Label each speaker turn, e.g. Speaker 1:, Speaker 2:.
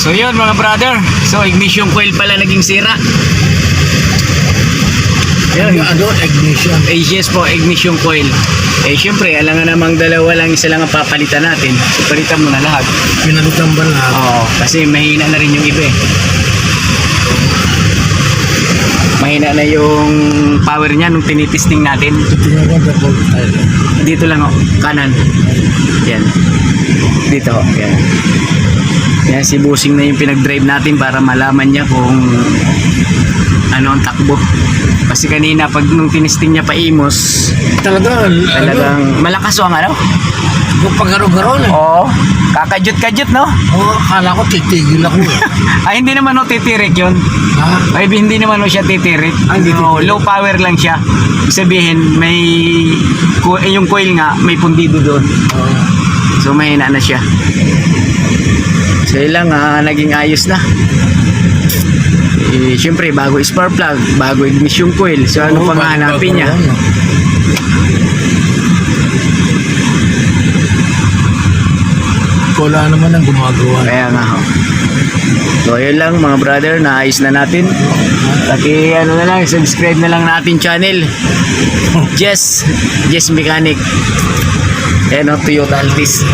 Speaker 1: So yun mga brother. So ignition coil pala naging sira. Yun.
Speaker 2: Ano, ignition.
Speaker 1: AGS po, ignition coil. Eh syempre, alangan namang dalawa lang, isa lang ang papalitan natin. So palitan mo na lahat.
Speaker 2: Pinalitan ba lahat?
Speaker 1: Oo, kasi mahina na rin yung iba eh. Mahina na yung power niya nung tinitesting natin.
Speaker 2: Tingnan ko double tayo.
Speaker 1: Dito lang oh, kanan. Yan. Dito, yan. Yan, si Busing na yung pinag-drive natin para malaman niya kung ano ang takbo. Kasi kanina pag nung tinesting niya pa imos,
Speaker 2: Talagang
Speaker 1: malakas ang ano?
Speaker 2: yung pagaro-garo na.
Speaker 1: Oo. Kakajut-kajut, no?
Speaker 2: Oo, akala ko titigil ako eh.
Speaker 1: Ay, hindi naman o titirik yun.
Speaker 2: Ha?
Speaker 1: Ay, hindi naman o siya titirik.
Speaker 2: Hindi
Speaker 1: No,
Speaker 2: titirik.
Speaker 1: low power lang siya. Ibig sabihin, may yung coil nga, may pundido doon.
Speaker 2: Oo.
Speaker 1: So, mahina na siya. So, yun lang, naging ayos na. Eh, syempre, bago spark plug, bago ignition coil. So, ano
Speaker 2: Oo,
Speaker 1: pang hanapin niya?
Speaker 2: bago-bago yan. Wala naman ang gumagawa.
Speaker 1: Kaya nga, ho. So, yun lang mga brother, naayos na natin. Paki, ano na lang, subscribe na lang natin channel. Jess Mechanic. Ayan o, Toyota Altis.